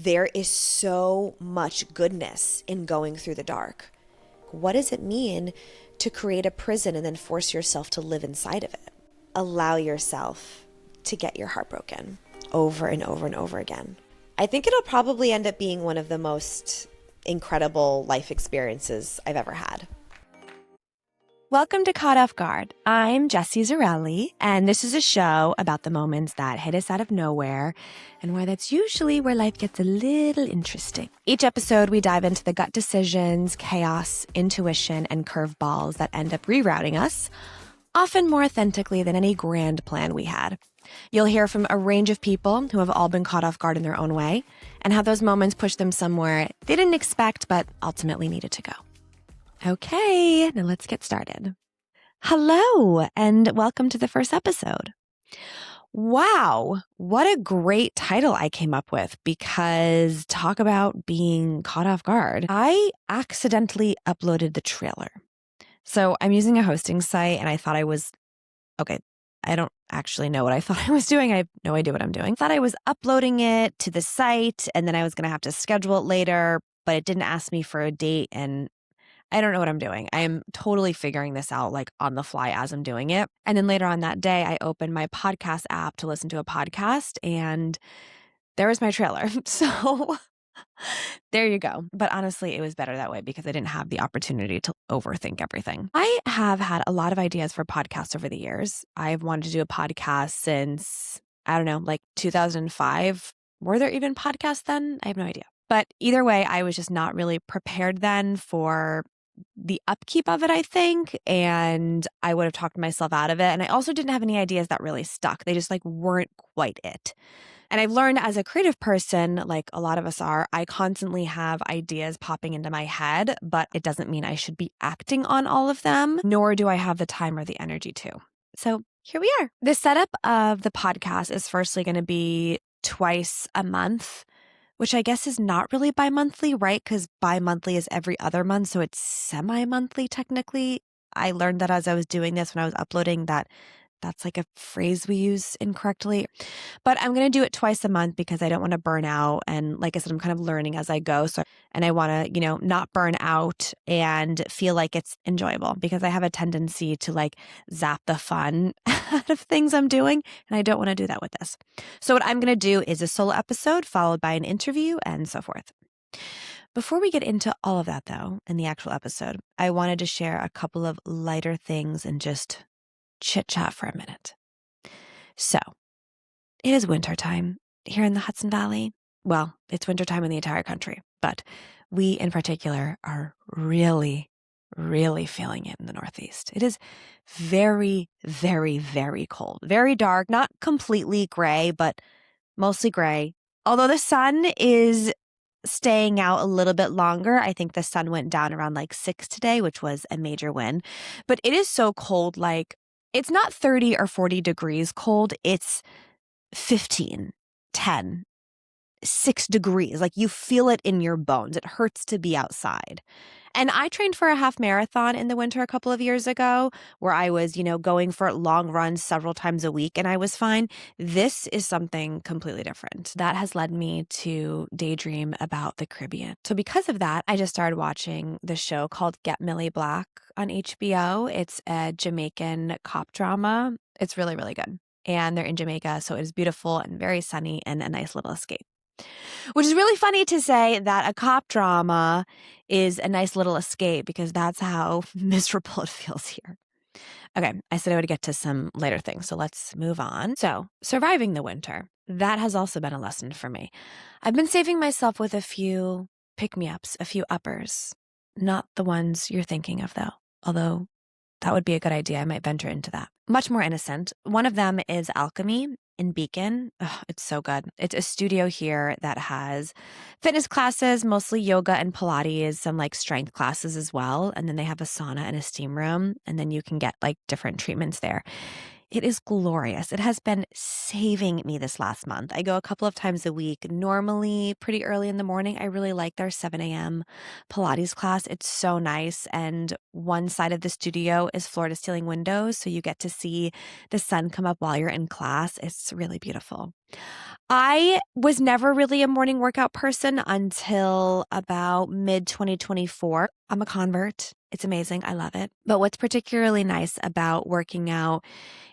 There is so much goodness in going through the dark. What does it mean to create a prison and then force yourself to live inside of it? Allow yourself to get your heart broken over and over and over again. I think it'll probably end up being one of the most incredible life experiences I've ever had. Welcome to Caught Off Guard. I'm Jessie Zarelli, and this is a show about the moments that hit us out of nowhere and why that's usually where life gets a little interesting. Each episode, we dive into the gut decisions, chaos, intuition, and curveballs that end up rerouting us, often more authentically than any grand plan we had. You'll hear from a range of people who have all been caught off guard in their own way, and how those moments pushed them somewhere they didn't expect but ultimately needed to go. Okay, now let's get started. Hello, and welcome to the first episode. Wow, what a great title I came up with, because talk about being caught off guard. I accidentally uploaded the trailer. So I'm using a hosting site, and I thought I don't actually know what I thought I was doing. I have no idea what I'm doing. Thought I was uploading it to the site, and then I was going to have to schedule it later, but it didn't ask me for a date, and I don't know what I'm doing. I am totally figuring this out like on the fly as I'm doing it. And then later on that day, I opened my podcast app to listen to a podcast, and there was my trailer. So there you go. But honestly, it was better that way because I didn't have the opportunity to overthink everything. I have had a lot of ideas for podcasts over the years. I've wanted to do a podcast since, I don't know, like 2005. Were there even podcasts then? I have no idea. But either way, I was just not really prepared then for the upkeep of it, I think, and I would have talked myself out of it. And I also didn't have any ideas that really stuck. They just weren't quite it. And I've learned as a creative person, like a lot of us are, I constantly have ideas popping into my head, but it doesn't mean I should be acting on all of them, nor do I have the time or the energy to. So here we are. The setup of the podcast is firstly going to be twice a month, which I guess is not really bi-monthly, right? Because bi-monthly is every other month, so it's semi-monthly technically. I learned that as I was doing this when I was uploading that's like a phrase we use incorrectly. But I'm going to do it twice a month because I don't want to burn out. And like I said, I'm kind of learning as I go. And I want to, not burn out and feel like it's enjoyable, because I have a tendency to zap the fun out of things I'm doing. And I don't want to do that with this. So what I'm going to do is a solo episode followed by an interview and so forth. Before we get into all of that though, in the actual episode, I wanted to share a couple of lighter things and just chit chat for a minute. So it is wintertime here in the Hudson Valley. Well, it's wintertime in the entire country, but we in particular are really, really feeling it in the Northeast. It is very, very, very cold, very dark, not completely gray, but mostly gray. Although the sun is staying out a little bit longer. I think the sun went down around 6 today, which was a major win. But it is so cold, it's not 30 or 40 degrees cold. It's 15, 10, 6 degrees. You feel it in your bones. It hurts to be outside. And I trained for a half marathon in the winter a couple of years ago where I was, going for long runs several times a week and I was fine. This is something completely different. That has led me to daydream about the Caribbean. So because of that, I just started watching the show called Get Millie Black on HBO. It's a Jamaican cop drama. It's really, really good. And they're in Jamaica, so it is beautiful and very sunny and a nice little escape. Which is really funny to say that a cop drama is a nice little escape, because that's how miserable it feels here. Okay, I said I would get to some later things, so let's move on. So, surviving the winter, that has also been a lesson for me. I've been saving myself with a few pick-me-ups, a few uppers. Not the ones you're thinking of, though, although that would be a good idea. I might venture into that. Much more innocent. One of them is Alchemy in Beacon. Oh, it's so good. It's a studio here that has fitness classes, mostly yoga and Pilates, some strength classes as well. And then they have a sauna and a steam room. And then you can get different treatments there. It is glorious. It has been saving me this last month. I go a couple of times a week, normally pretty early in the morning. I really like their 7 a.m. Pilates class. It's so nice. And one side of the studio is floor to ceiling windows. So you get to see the sun come up while you're in class. It's really beautiful. I was never really a morning workout person until about mid 2024. I'm a convert. It's amazing. I love it. But what's particularly nice about working out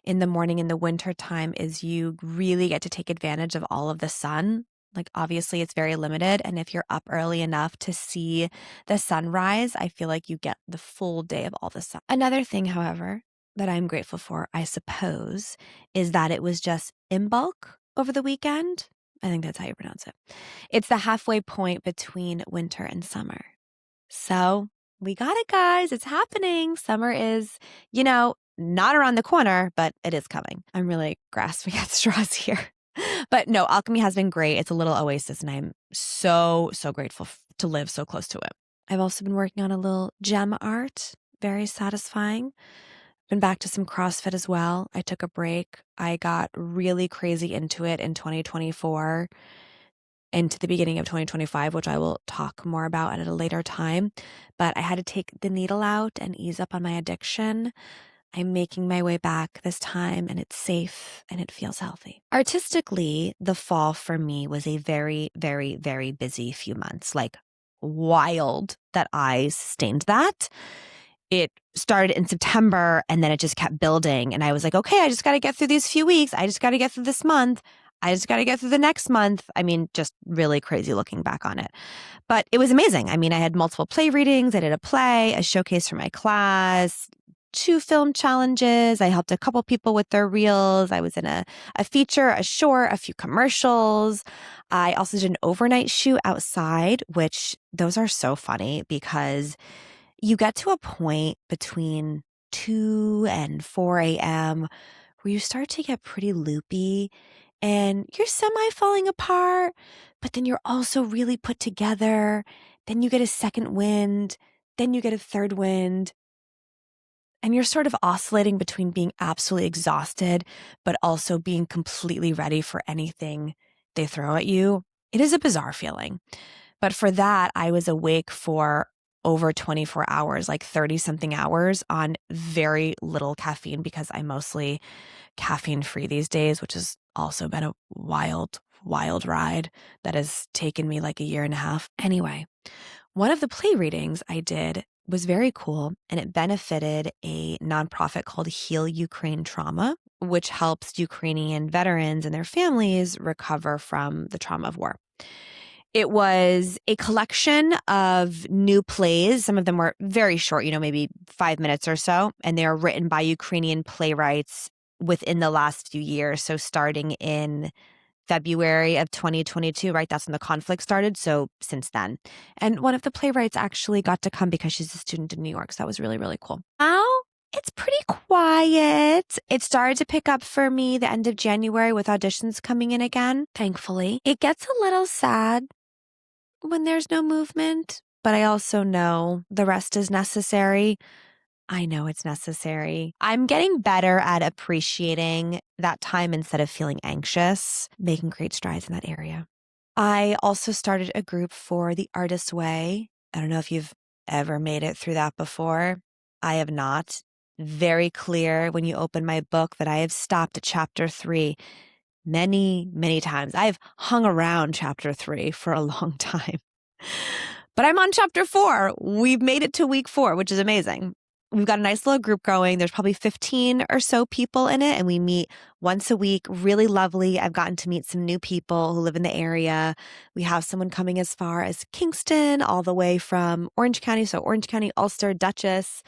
in the morning in the winter time is you really get to take advantage of all of the sun. Like, obviously, it's very limited. And if you're up early enough to see the sunrise, I feel like you get the full day of all the sun. Another thing, however, that I'm grateful for, I suppose, is that it was just in bulk over the weekend. I think that's how you pronounce it. It's the halfway point between winter and summer. So we got it, guys. It's happening. Summer is, not around the corner, but it is coming. I'm really grasping at straws here. But no, alchemy has been great. It's a little oasis, and I'm so, so grateful to live so close to it. I've also been working on a little gem art. Very satisfying. Been back to some CrossFit as well. I took a break. I got really crazy into it in 2024 into the beginning of 2025, which I will talk more about at a later time. But I had to take the needle out and ease up on my addiction. I'm making my way back this time, and it's safe and it feels healthy. Artistically, the fall for me was a very, very, very busy few months. Like, wild that I sustained that. It started in September and then it just kept building. And I was like, okay, I just got to get through these few weeks. I just got to get through this month. I just got to get through the next month. I mean, just really crazy looking back on it. But it was amazing. I mean, I had multiple play readings. I did a play, a showcase for my class, 2 film challenges. I helped a couple people with their reels. I was in a feature, a short, a few commercials. I also did an overnight shoot outside, which those are so funny because you get to a point between 2 and 4 a.m. where you start to get pretty loopy and you're semi falling apart, but then you're also really put together. Then you get a second wind, then you get a third wind. And you're sort of oscillating between being absolutely exhausted, but also being completely ready for anything they throw at you. It is a bizarre feeling. But for that, I was awake for over 24 hours, like 30 something hours on very little caffeine because I'm mostly caffeine free these days, which has also been a wild, wild ride that has taken me like a year and a half. Anyway, one of the play readings I did was very cool, and it benefited a nonprofit called Heal Ukraine Trauma, which helps Ukrainian veterans and their families recover from the trauma of war. It was a collection of new plays. Some of them were very short, maybe 5 minutes or so, and they are written by Ukrainian playwrights within the last few years. So starting in February of 2022, right? That's when the conflict started. So since then. And one of the playwrights actually got to come because she's a student in New York. So that was really, really cool. Now it's pretty quiet. It started to pick up for me the end of January with auditions coming in again, thankfully. It gets a little sad when there's no movement, but I also know the rest is necessary. I know it's necessary. I'm getting better at appreciating that time instead of feeling anxious, making great strides in that area. I also started a group for The Artist's Way. I don't know if you've ever made it through that before. I have not. Very clear when you open my book that I have stopped at chapter 3 many, many times. I've hung around chapter 3 for a long time. But I'm on chapter 4. We've made it to week 4, which is amazing. We've got a nice little group going. There's probably 15 or so people in it, and we meet once a week. Really lovely. I've gotten to meet some new people who live in the area. We have someone coming as far as Kingston, all the way from Orange County. So Orange County, Ulster, Dutchess.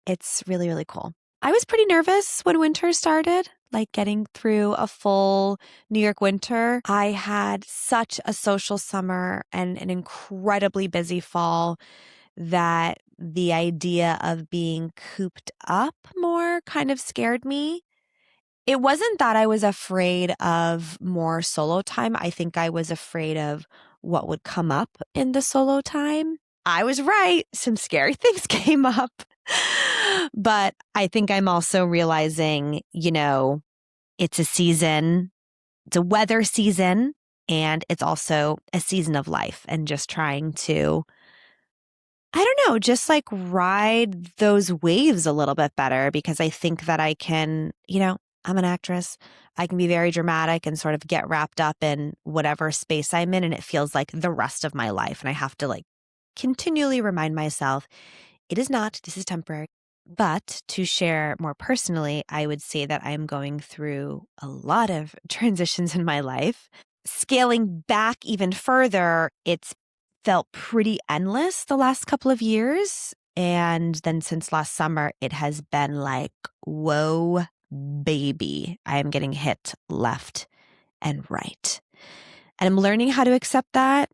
It's really, really cool. I was pretty nervous when winter started, like getting through a full New York winter. I had such a social summer and an incredibly busy fall that the idea of being cooped up more kind of scared me. It wasn't that I was afraid of more solo time. I think I was afraid of what would come up in the solo time. I was right. Some scary things came up. But I think I'm also realizing, it's a season, it's a weather season, and it's also a season of life, and just trying to, I don't know, just like ride those waves a little bit better, because I think that I can, I'm an actress. I can be very dramatic and sort of get wrapped up in whatever space I'm in, and it feels like the rest of my life. And I have to like continually remind myself, it is not, this is temporary. But to share more personally, I would say that I'm going through a lot of transitions in my life. Scaling back even further, it's felt pretty endless the last couple of years. And then since last summer, it has been like, whoa, baby, I am getting hit left and right. And I'm learning how to accept that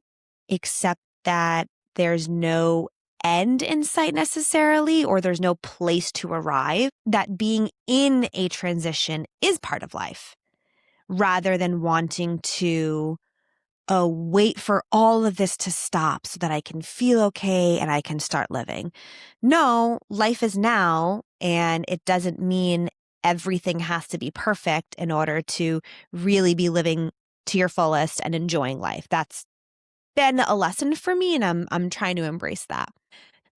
there's no end in sight necessarily, or there's no place to arrive, that being in a transition is part of life, rather than wanting to wait for all of this to stop so that I can feel okay and I can start living. No, life is now, and it doesn't mean everything has to be perfect in order to really be living to your fullest and enjoying life. That's been a lesson for me, and I'm trying to embrace that.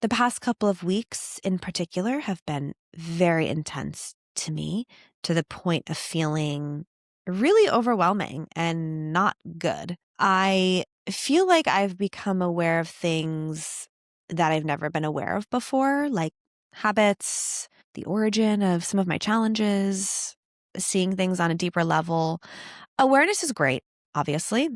The past couple of weeks in particular have been very intense to me, to the point of feeling really overwhelming and not good. I feel like I've become aware of things that I've never been aware of before, like habits, the origin of some of my challenges, seeing things on a deeper level. Awareness is great, obviously.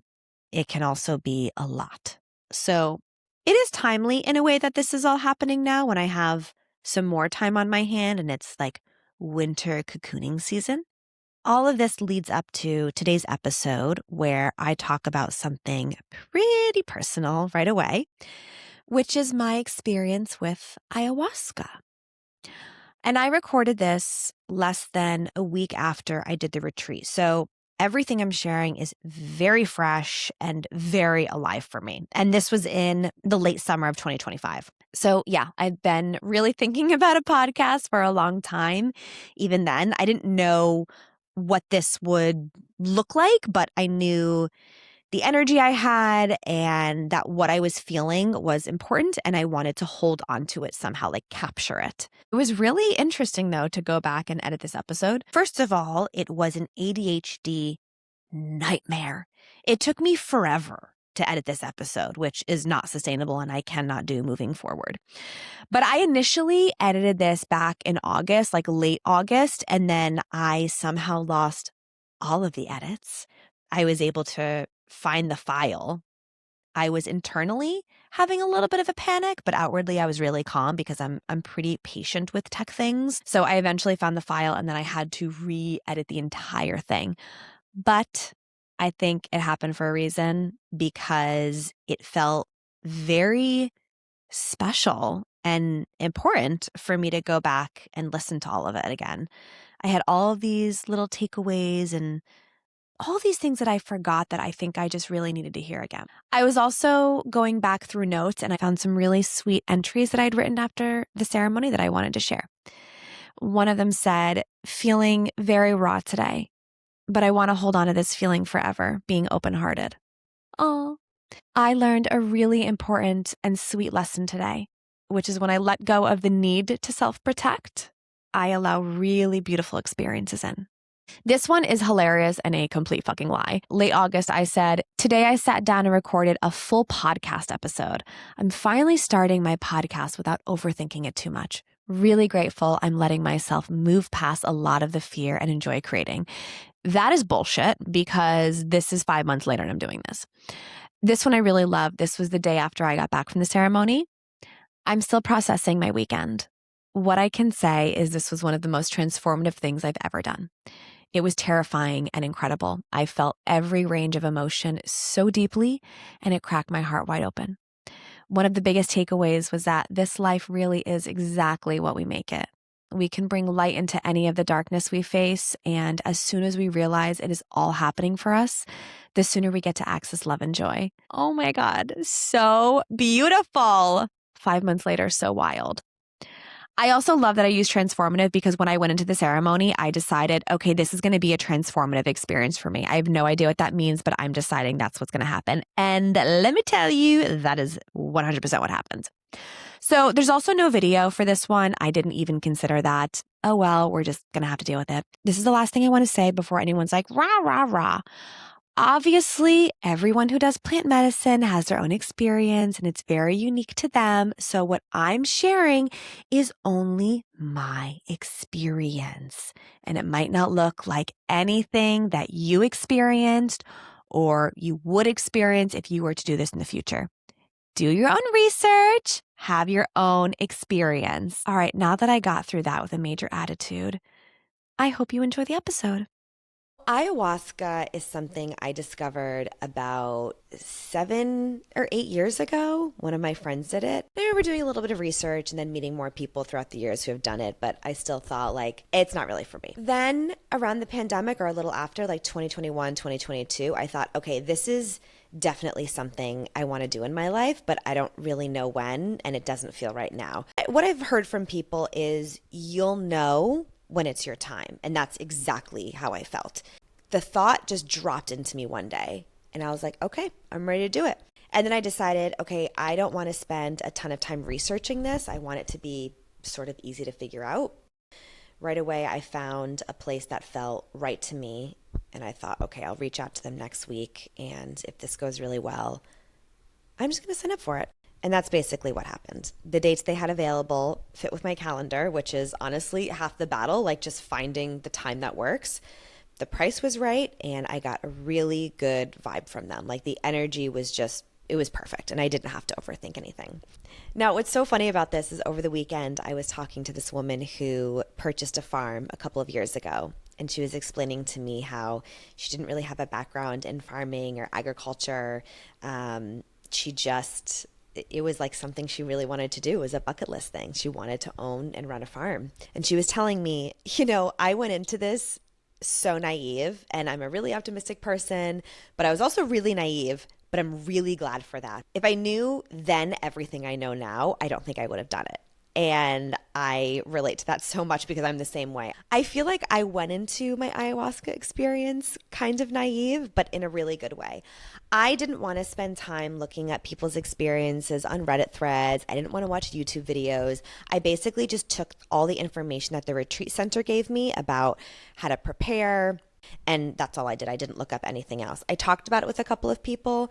It can also be a lot. So it is timely in a way that this is all happening now, when I have some more time on my hand and it's like winter cocooning season. All of this leads up to today's episode, where I talk about something pretty personal right away, which is my experience with ayahuasca. And I recorded this less than a week after I did the retreat. So everything I'm sharing is very fresh and very alive for me. And this was in the late summer of 2025. So yeah, I've been really thinking about a podcast for a long time. Even then, I didn't know what this would look like, but I knew the energy I had and that what I was feeling was important, and I wanted to hold on to it somehow, like capture it. It was really interesting, though, to go back and edit this episode. First of all, it was an ADHD nightmare. It took me forever to edit this episode, which is not sustainable and I cannot do moving forward. But I initially edited this back in August, like late August, and then I somehow lost all of the edits. I was able to find the file. I was internally having a little bit of a panic, but outwardly I was really calm, because I'm pretty patient with tech things. So I eventually found the file, and then I had to re-edit the entire thing. But I think it happened for a reason, because it felt very special and important for me to go back and listen to all of it again. I had all of these little takeaways and all these things that I forgot that I think I just really needed to hear again. I was also going back through notes, and I found some really sweet entries that I'd written after the ceremony that I wanted to share. One of them said, "Feeling very raw today, but I want to hold on to this feeling forever, being open-hearted." Oh, I learned a really important and sweet lesson today, which is when I let go of the need to self-protect, I allow really beautiful experiences in. This one is hilarious and a complete fucking lie. Late August, I said, "Today I sat down and recorded a full podcast episode. I'm finally starting my podcast without overthinking it too much. Really grateful I'm letting myself move past a lot of the fear and enjoy creating." That is bullshit, because this is 5 months later and I'm doing this. This one I really love. This was the day after I got back from the ceremony. "I'm still processing my weekend. What I can say is this was one of the most transformative things I've ever done. It was terrifying and incredible. I felt every range of emotion so deeply, and it cracked my heart wide open. One of the biggest takeaways was that this life really is exactly what we make it. We can bring light into any of the darkness we face, and as soon as we realize it is all happening for us, the sooner we get to access love and joy." Oh my God, so beautiful. 5 months later, so wild. I also love that I use transformative because when I went into the ceremony, I decided, okay, this is going to be a transformative experience for me. I have no idea what that means, but I'm deciding that's what's going to happen. And let me tell you, that is 100% what happened. So there's also no video for this one. I didn't even consider that. Oh, well, we're just going to have to deal with it. This is the last thing I want to say before anyone's like, rah, rah, rah. Obviously, everyone who does plant medicine has their own experience and it's very unique to them. So what I'm sharing is only my experience. And it might not look like anything that you experienced or you would experience if you were to do this in the future. Do your own research, have your own experience. All right, now that I got through that with a major attitude, I hope you enjoy the episode. Ayahuasca is something I discovered about 7 or 8 years ago. One of my friends did it. I remember doing a little bit of research and then meeting more people throughout the years who have done it, but I still thought like, it's not really for me. Then around the pandemic or a little after, like 2021, 2022, I thought, okay, this is definitely something I want to do in my life, but I don't really know when, and it doesn't feel right now. What I've heard from people is you'll know when it's your time. And that's exactly how I felt. The thought just dropped into me one day and I was like, okay, I'm ready to do it. And then I decided, okay, I don't want to spend a ton of time researching this. I want it to be sort of easy to figure out. Right away, I found a place that felt right to me. And I thought, okay, I'll reach out to them next week. And if this goes really well, I'm just going to sign up for it. And that's basically what happened. The dates they had available fit with my calendar, which is honestly half the battle, like just finding the time that works. The price was right, and I got a really good vibe from them. Like the energy was just, it was perfect, and I didn't have to overthink anything. Now, what's so funny about this is over the weekend, I was talking to this woman who purchased a farm a couple of years ago, and she was explaining to me how she didn't really have a background in farming or agriculture. It was like something she really wanted to do. It was a bucket list thing. She wanted to own and run a farm. And she was telling me, I went into this so naive, and I'm a really optimistic person, but I was also really naive, but I'm really glad for that. If I knew then everything I know now, I don't think I would have done it. And I relate to that so much because I'm the same way. I feel like I went into my ayahuasca experience kind of naive, but in a really good way. I didn't want to spend time looking at people's experiences on Reddit threads. I didn't want to watch YouTube videos. I basically just took all the information that the retreat center gave me about how to prepare, and that's all I did. I didn't look up anything else. I talked about it with a couple of people.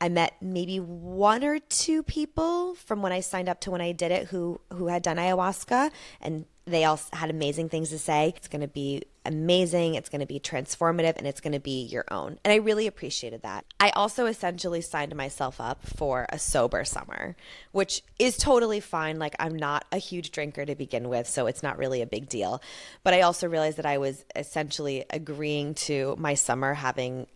I met maybe one or two people from when I signed up to when I did it who had done ayahuasca, and they all had amazing things to say. It's going to be amazing. It's going to be transformative, and it's going to be your own. And I really appreciated that. I also essentially signed myself up for a sober summer, which is totally fine. Like I'm not a huge drinker to begin with, so it's not really a big deal. But I also realized that I was essentially agreeing to my summer having,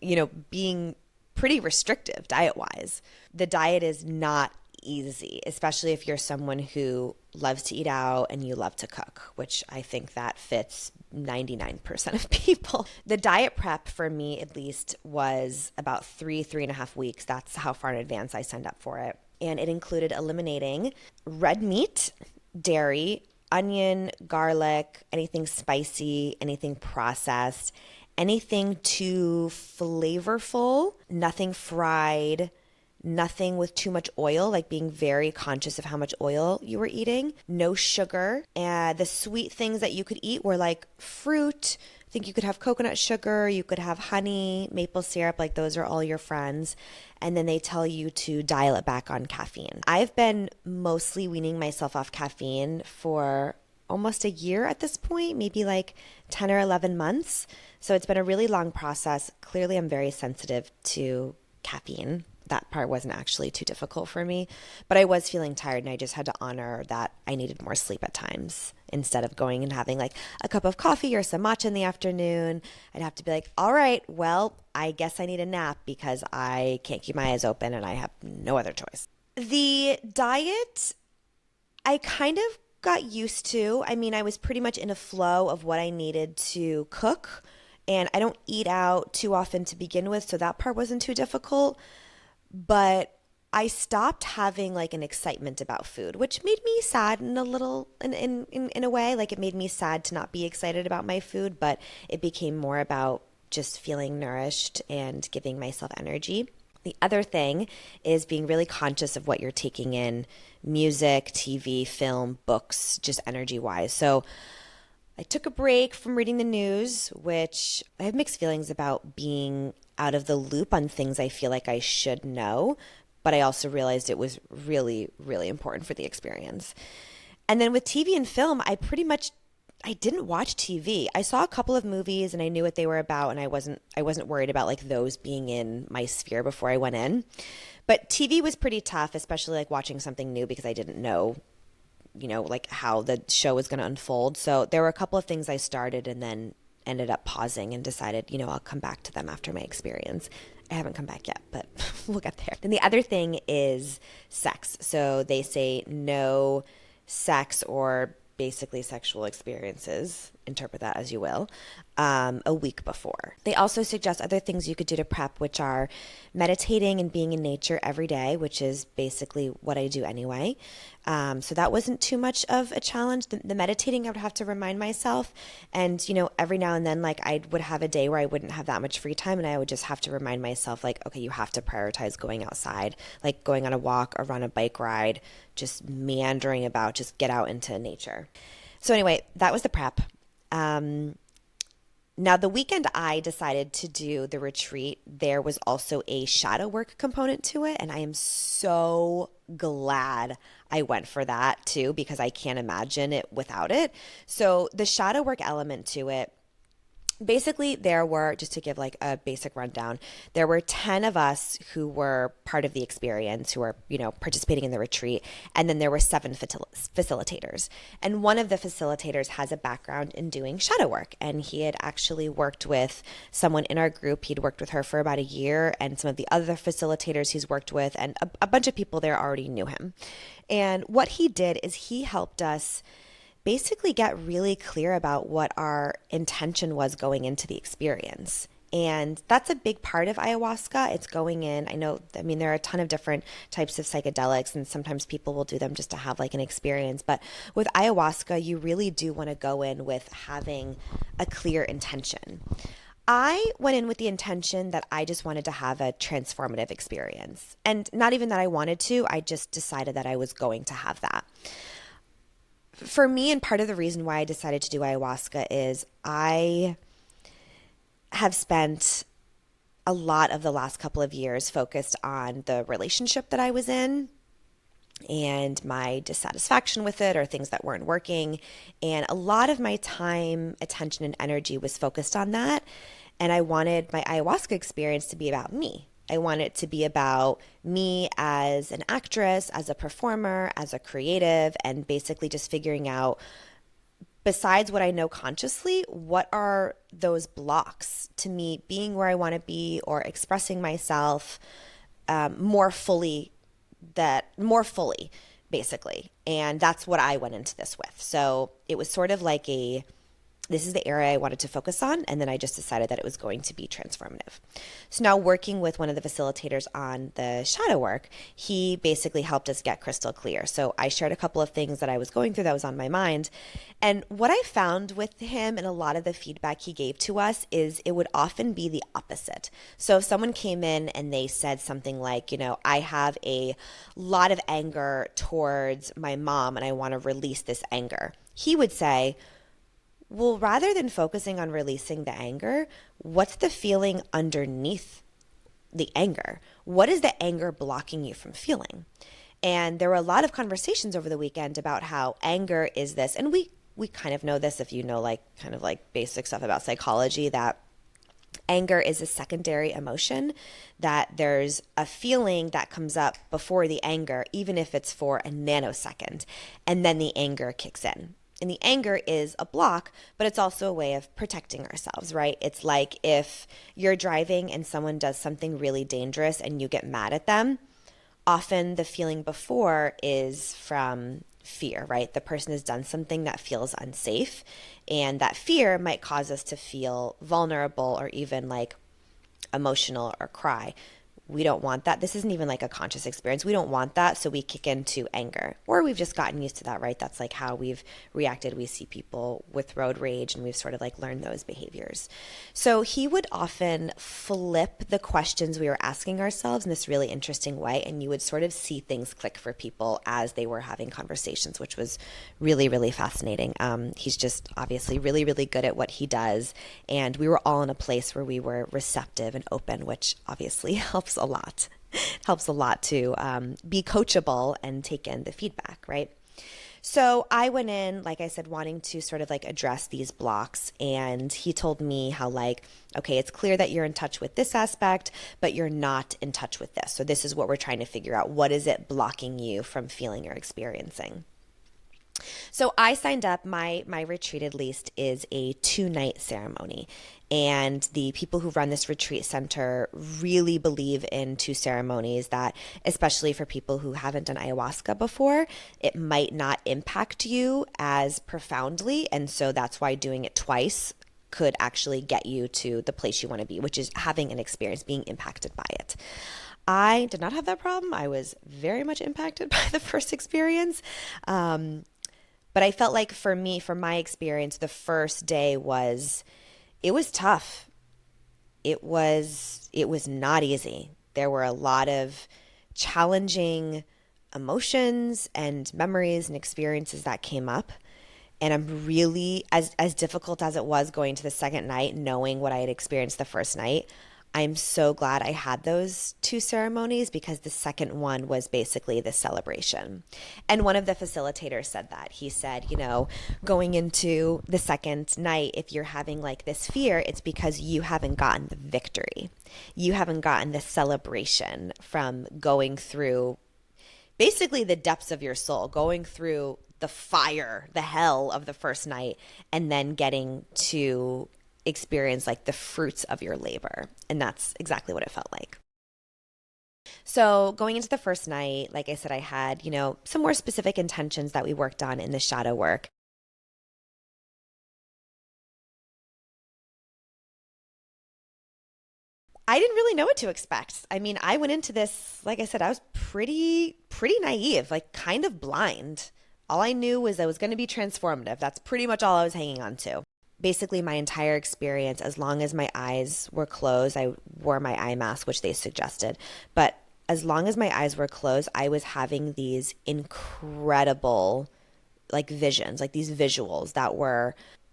being pretty restrictive diet-wise. The diet is not easy, especially if you're someone who loves to eat out and you love to cook, which I think that fits 99% of people. The diet prep for me, at least, was about 3.5 weeks. That's how far in advance I signed up for it. And it included eliminating red meat, dairy, onion, garlic, anything spicy, anything processed, anything too flavorful, nothing fried, nothing with too much oil, like being very conscious of how much oil you were eating, no sugar. The sweet things that you could eat were like fruit. I think you could have coconut sugar, you could have honey, maple syrup, like those are all your friends. And then they tell you to dial it back on caffeine. I've been mostly weaning myself off caffeine for almost a year at this point, maybe like 10 or 11 months. So it's been a really long process. Clearly, I'm very sensitive to caffeine. That part wasn't actually too difficult for me, but I was feeling tired and I just had to honor that I needed more sleep at times. Instead of going and having like a cup of coffee or some matcha in the afternoon, I'd have to be like, all right, well, I guess I need a nap because I can't keep my eyes open and I have no other choice. The diet, I kind of got used to. I mean, I was pretty much in a flow of what I needed to cook, and I don't eat out too often to begin with, so that part wasn't too difficult. But I stopped having like an excitement about food, which made me sad in a little, in a way. Like it made me sad to not be excited about my food, but it became more about just feeling nourished and giving myself energy. The other thing is being really conscious of what you're taking in: music, TV, film, books, just energy wise. So I took a break from reading the news, which I have mixed feelings about being out of the loop on things I feel like I should know, but I also realized it was really, really important for the experience. And then with TV and film, I didn't watch TV. I saw a couple of movies and I knew what they were about, and I wasn't worried about like those being in my sphere before I went in. But TV was pretty tough, especially like watching something new because I didn't know, like how the show was going to unfold. So there were a couple of things I started and then ended up pausing and decided, I'll come back to them after my experience. I haven't come back yet, but we'll get there. Then the other thing is sex. So they say no sex or basically sexual experiences, interpret that as you will, a week before. They also suggest other things you could do to prep, which are meditating and being in nature every day, which is basically what I do anyway. So that wasn't too much of a challenge. The meditating, I would have to remind myself. And, every now and then, like I would have a day where I wouldn't have that much free time, and I would just have to remind myself, like, okay, you have to prioritize going outside, like going on a walk or on a bike ride, just meandering about, just get out into nature. So anyway, that was the prep. Now, the weekend I decided to do the retreat, there was also a shadow work component to it. And I am so glad I went for that too, because I can't imagine it without it. So the shadow work element to it, basically there were, just to give like a basic rundown, there were 10 of us who were part of the experience, who were, participating in the retreat. And then there were 7 facilitators. And one of the facilitators has a background in doing shadow work. And he had actually worked with someone in our group. He'd worked with her for about a year, and some of the other facilitators he's worked with, and a bunch of people there already knew him. And what he did is he helped us basically get really clear about what our intention was going into the experience. And that's a big part of ayahuasca. It's going in. There are a ton of different types of psychedelics, and sometimes people will do them just to have like an experience. But with ayahuasca, you really do want to go in with having a clear intention. I went in with the intention that I just wanted to have a transformative experience. And not even that I wanted to, I just decided that I was going to have that. For me, and part of the reason why I decided to do ayahuasca is I have spent a lot of the last couple of years focused on the relationship that I was in and my dissatisfaction with it, or things that weren't working. And a lot of my time, attention, and energy was focused on that. And I wanted my ayahuasca experience to be about me. I want it to be about me as an actress, as a performer, as a creative, and basically just figuring out, besides what I know consciously, what are those blocks to me being where I want to be or expressing myself more fully, basically. And that's what I went into this with. So it was sort of like this is the area I wanted to focus on, and then I just decided that it was going to be transformative. So now, working with one of the facilitators on the shadow work, he basically helped us get crystal clear. So I shared a couple of things that I was going through that was on my mind. And what I found with him and a lot of the feedback he gave to us is it would often be the opposite. So if someone came in and they said something like, I have a lot of anger towards my mom and I want to release this anger, he would say, well, rather than focusing on releasing the anger, what's the feeling underneath the anger? What is the anger blocking you from feeling? And there were a lot of conversations over the weekend about how anger is this, and we kind of know this if you know kind of basic stuff about psychology, that anger is a secondary emotion, that there's a feeling that comes up before the anger, even if it's for a nanosecond, and then the anger kicks in. And the anger is a block, but it's also a way of protecting ourselves, right? It's like if you're driving and someone does something really dangerous and you get mad at them, often the feeling before is from fear, right? The person has done something that feels unsafe, and that fear might cause us to feel vulnerable or even emotional or cry. we don't want that. This isn't even like a conscious experience. We don't want that. So we kick into anger, or we've just gotten used to that, right? That's like how we've reacted. We see people with road rage and we've sort of like learned those behaviors. So he would often flip the questions we were asking ourselves in this really interesting way. And you would sort of see things click for people as they were having conversations, which was really, really fascinating. He's just obviously really, really good at what he does. And we were all in a place where we were receptive and open, which obviously helps a lot. Helps a lot to be coachable and take in the feedback, right? So I went in, like I said, wanting to sort of like address these blocks. And he told me how, like, okay, it's clear that you're in touch with this aspect, but you're not in touch with this. So this is what we're trying to figure out. What is it blocking you from feeling or experiencing? So I signed up. My retreat, at least, is a 2-night ceremony. And the people who run this retreat center really believe in 2 ceremonies that, especially for people who haven't done ayahuasca before, it might not impact you as profoundly. And so that's why doing it twice could actually get you to the place you want to be, which is having an experience, being impacted by it. I did not have that problem. I was very much impacted by the first experience. But I felt like for me, from my experience, the first day it was tough. It was not easy. There were a lot of challenging emotions and memories and experiences that came up. And I'm really, as difficult as it was going to the second night, knowing what I had experienced the first night, I'm so glad I had those 2 ceremonies, because the second one was basically the celebration. And one of the facilitators said that. He said, going into the second night, if you're having like this fear, it's because you haven't gotten the victory. You haven't gotten the celebration from going through basically the depths of your soul, going through the fire, the hell of the first night, and then getting to experience like the fruits of your labor. And that's exactly what it felt like. So going into the first night, like I said, I had, some more specific intentions that we worked on in the shadow work. I didn't really know what to expect. I mean, I went into this, like I said, I was pretty naive, like kind of blind. All I knew was I was going to be transformative. That's pretty much all I was hanging on to. Basically, my entire experience, as long as my eyes were closed, I wore my eye mask, which they suggested. But as long as my eyes were closed, I was having these incredible like visions, like these visuals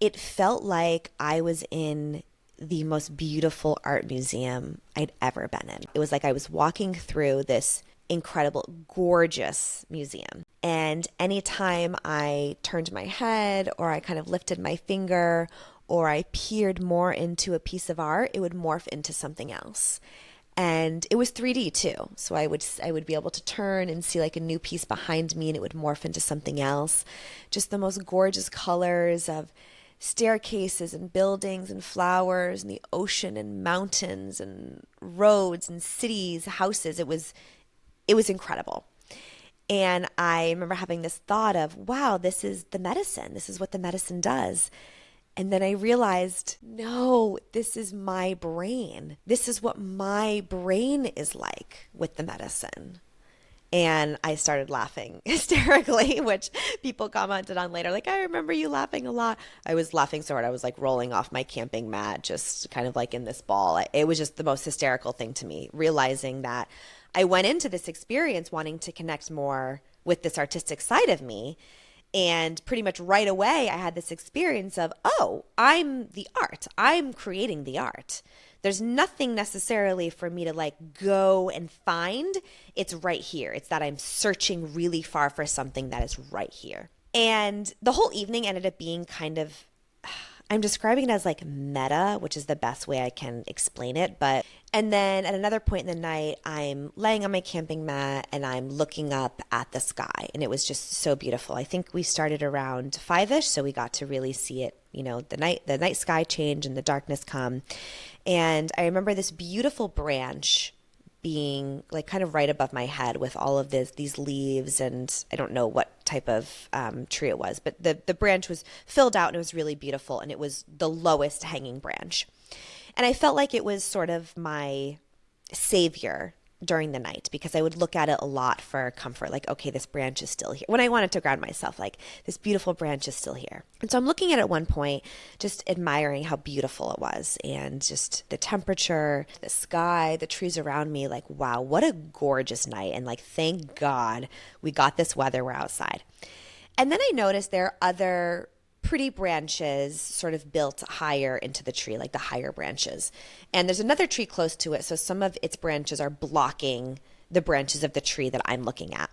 it felt like I was in the most beautiful art museum I'd ever been in. It was like I was walking through this incredible, gorgeous museum. And anytime I turned my head or I kind of lifted my finger or I peered more into a piece of art, it would morph into something else. And it was 3D too. So I would be able to turn and see like a new piece behind me and it would morph into something else. Just the most gorgeous colors of staircases and buildings and flowers and the ocean and mountains and roads and cities, houses. It was incredible. And I remember having this thought of, wow, this is the medicine. This is what the medicine does. And then I realized, no, this is my brain. This is what my brain is like with the medicine. And I started laughing hysterically, which people commented on later. Like, I remember you laughing a lot. I was laughing so hard. I was like rolling off my camping mat, just kind of like in this ball. It was just the most hysterical thing to me, realizing that I went into this experience wanting to connect more with this artistic side of me. And pretty much right away, I had this experience of, oh, I'm the art. I'm creating the art. There's nothing necessarily for me to like go and find. It's right here. It's that I'm searching really far for something that is right here. And the whole evening ended up being kind of, I'm describing it as like meta, which is the best way I can explain it. And then at another point in the night, I'm laying on my camping mat and I'm looking up at the sky. And it was just so beautiful. I think we started around 5-ish, so we got to really see it, the night sky change and the darkness come. And I remember this beautiful branch being like kind of right above my head with all of these leaves, and I don't know what type of tree it was, but the branch was filled out and it was really beautiful, and it was the lowest hanging branch. And I felt like it was sort of my savior during the night because I would look at it a lot for comfort. Like, okay, this branch is still here. When I wanted to ground myself, like, this beautiful branch is still here. And so I'm looking at it at one point, just admiring how beautiful it was and just the temperature, the sky, the trees around me. Like, wow, what a gorgeous night. And like, thank God we got this weather. We're outside. And then I noticed there are other pretty branches sort of built higher into the tree, like the higher branches. And there's another tree close to it, so some of its branches are blocking the branches of the tree that I'm looking at.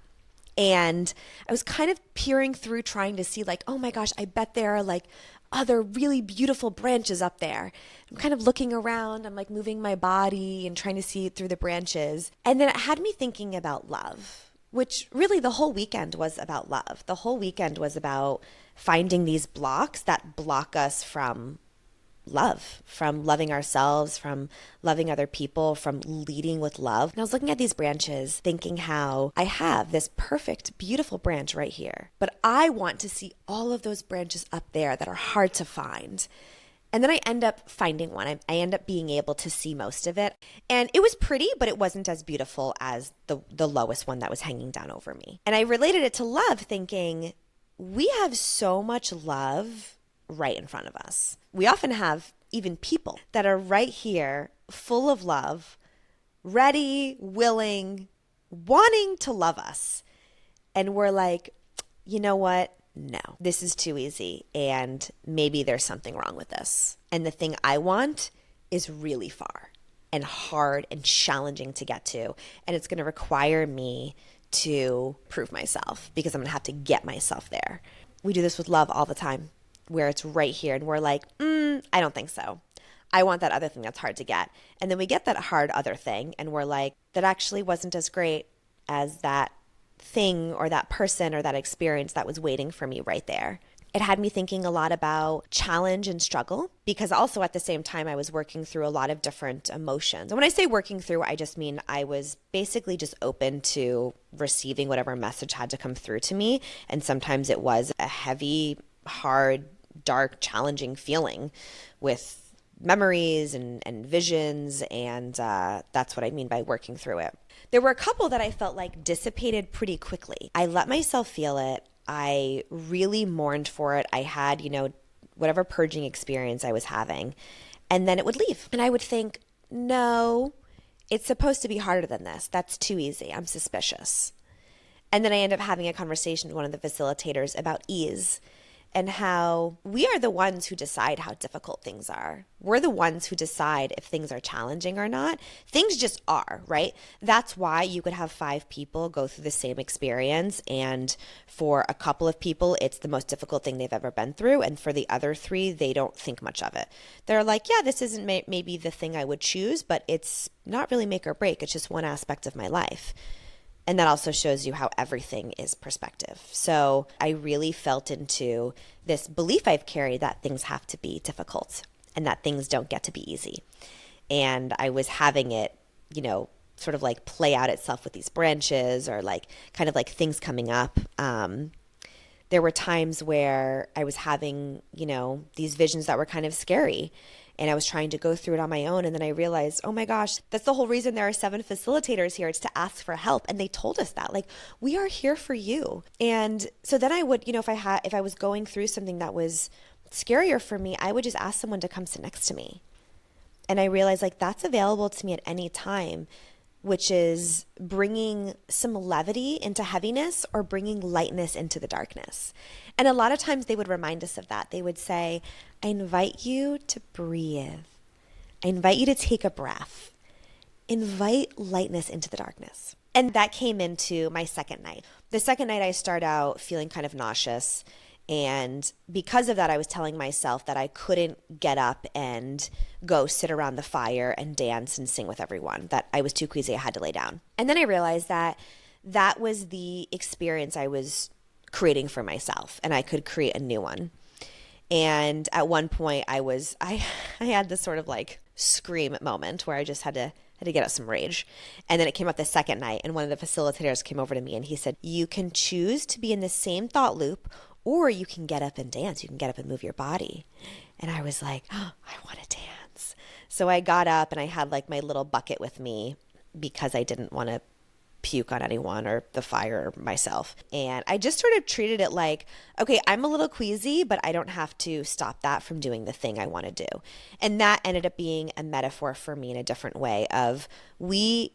And I was kind of peering through trying to see like, oh my gosh, I bet there are like other really beautiful branches up there. I'm kind of looking around, I'm like moving my body and trying to see it through the branches. And then it had me thinking about love, which really the whole weekend was about love. The whole weekend was about finding these blocks that block us from love, from loving ourselves, from loving other people, from leading with love. And I was looking at these branches thinking how I have this perfect, beautiful branch right here, but I want to see all of those branches up there that are hard to find. And then I end up finding one. I end up being able to see most of it. And it was pretty, but it wasn't as beautiful as the lowest one that was hanging down over me. And I related it to love, thinking, we have so much love right in front of us. We often have even people that are right here, full of love, ready, willing, wanting to love us. And we're like, you know what? No, this is too easy. And maybe there's something wrong with this. And the thing I want is really far and hard and challenging to get to. And it's going to require me to prove myself because I'm going to have to get myself there. We do this with love all the time where it's right here and we're like, I don't think so. I want that other thing that's hard to get. And then we get that hard other thing and we're like, that actually wasn't as great as that thing or that person or that experience that was waiting for me right there. It had me thinking a lot about challenge and struggle because also at the same time I was working through a lot of different emotions. And when I say working through, I just mean I was basically just open to receiving whatever message had to come through to me. And sometimes it was a heavy, hard, dark, challenging feeling with memories and visions. And that's what I mean by working through it. There were a couple that I felt like dissipated pretty quickly. I let myself feel it. I really mourned for it. I had, whatever purging experience I was having, and then it would leave. And I would think, no, it's supposed to be harder than this. That's too easy. I'm suspicious. And then I end up having a conversation with one of the facilitators about ease and how we are the ones who decide how difficult things are. We're the ones who decide if things are challenging or not. Things just are, right? That's why you could have 5 people go through the same experience, and for a couple of people, it's the most difficult thing they've ever been through, and for the other 3, they don't think much of it. They're like, yeah, this isn't maybe the thing I would choose, but it's not really make or break. It's just one aspect of my life. And that also shows you how everything is perspective. So I really felt into this belief I've carried that things have to be difficult and that things don't get to be easy. And I was having it, sort of like play out itself with these branches or like kind of like things coming up. There were times where I was having, these visions that were kind of scary. And I was trying to go through it on my own. And then I realized, oh my gosh, that's the whole reason there are 7 facilitators here. It's to ask for help. And they told us that, like, we are here for you. And so then I would, if I was going through something that was scarier for me, I would just ask someone to come sit next to me. And I realized like that's available to me at any time, which is bringing some levity into heaviness or bringing lightness into the darkness. And a lot of times they would remind us of that. They would say, I invite you to breathe. I invite you to take a breath. Invite lightness into the darkness. And that came into my second night. The second night I start out feeling kind of nauseous. And because of that, I was telling myself that I couldn't get up and go sit around the fire and dance and sing with everyone, that I was too queasy, I had to lay down. And then I realized that that was the experience I was creating for myself, and I could create a new one. And at one point I had this sort of like scream moment where I just had to get out some rage. And then it came up the second night, and one of the facilitators came over to me and he said, you can choose to be in the same thought loop, or you can get up and dance. You can get up and move your body. And I was like, oh, I want to dance. So I got up and I had like my little bucket with me. because I didn't want to puke on anyone or the fire or myself. And I just sort of treated it like, okay, I'm a little queasy, but I don't have to stop that from doing the thing I want to do. And that ended up being a metaphor for me in a different way of we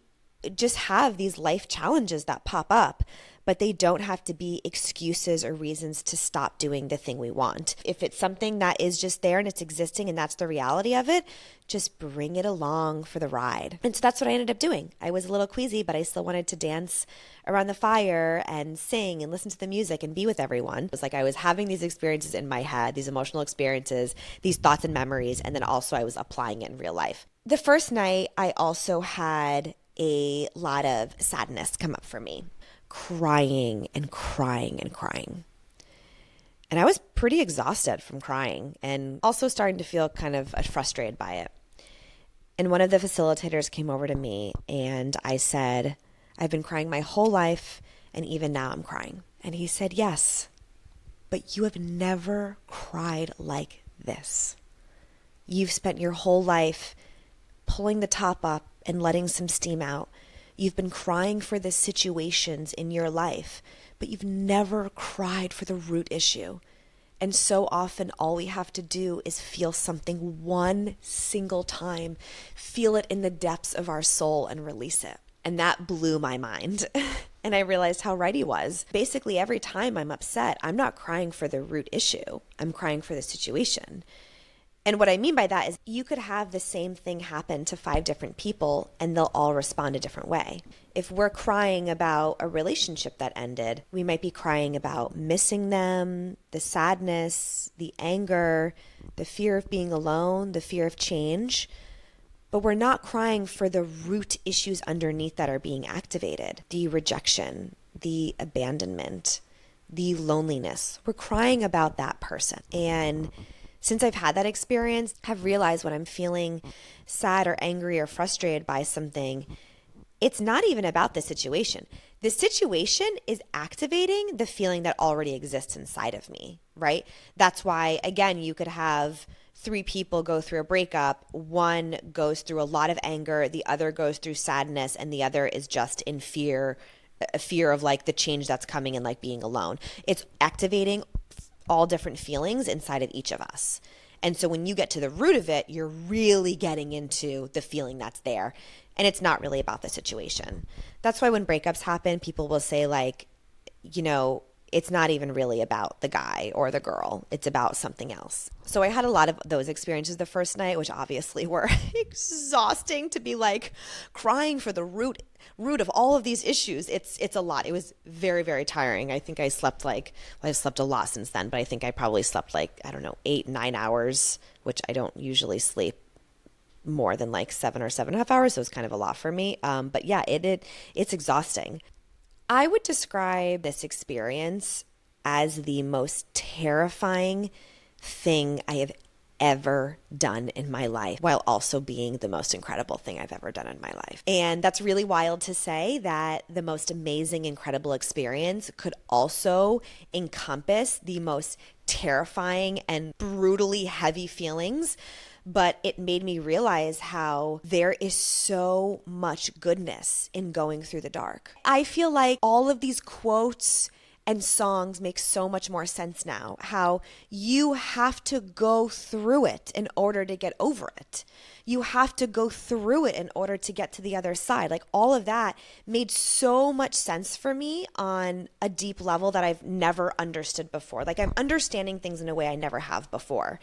just have these life challenges that pop up, but they don't have to be excuses or reasons to stop doing the thing we want. If it's something that is just there and it's existing and that's the reality of it, just bring it along for the ride. And so that's what I ended up doing. I was a little queasy, but I still wanted to dance around the fire and sing and listen to the music and be with everyone. It was like I was having these experiences in my head, these emotional experiences, these thoughts and memories, and then also I was applying it in real life. The first night, I also had a lot of sadness come up for me, crying and crying and crying. And I was pretty exhausted from crying and also starting to feel kind of frustrated by it. And one of the facilitators came over to me and I said, I've been crying my whole life and even now I'm crying. And he said, yes, but you have never cried like this. You've spent your whole life pulling the top up and letting some steam out. You've been crying for the situations in your life, but you've never cried for the root issue. And so often all we have to do is feel something one single time, feel it in the depths of our soul and release it. And that blew my mind. And I realized how right he was. Basically, every time I'm upset, I'm not crying for the root issue. I'm crying for the situation. And what I mean by that is you could have the same thing happen to 5 different people and they'll all respond a different way. If we're crying about a relationship that ended, we might be crying about missing them, the sadness, the anger, the fear of being alone, the fear of change. But we're not crying for the root issues underneath that are being activated. The rejection, the abandonment, the loneliness. We're crying about that person. And since I've had that experience, I've realized when I'm feeling sad or angry or frustrated by something, it's not even about the situation. The situation is activating the feeling that already exists inside of me, right? That's why, again, you could have 3 people go through a breakup. One goes through a lot of anger, the other goes through sadness, and the other is just in fear, a fear of like the change that's coming and like being alone. It's activating all different feelings inside of each of us. And so when you get to the root of it, you're really getting into the feeling that's there. And it's not really about the situation. That's why when breakups happen, people will say like, you know, it's not even really about the guy or the girl. It's about something else. So I had a lot of those experiences the first night, which obviously were exhausting to be like crying for the root of all of these issues. It's a lot. It was very, very tiring. I think I slept I've slept a lot since then, but I think I probably slept 8, 9 hours, which I don't usually sleep more than 7 or 7.5 hours. So it's kind of a lot for me. But yeah, it's exhausting. I would describe this experience as the most terrifying thing I have ever done in my life, while also being the most incredible thing I've ever done in my life. And that's really wild to say that the most amazing, incredible experience could also encompass the most terrifying and brutally heavy feelings. But it made me realize how there is so much goodness in going through the dark. I feel like all of these quotes and songs make so much more sense now. How you have to go through it in order to get over it. You have to go through it in order to get to the other side. Like all of that made so much sense for me on a deep level that I've never understood before. Like I'm understanding things in a way I never have before.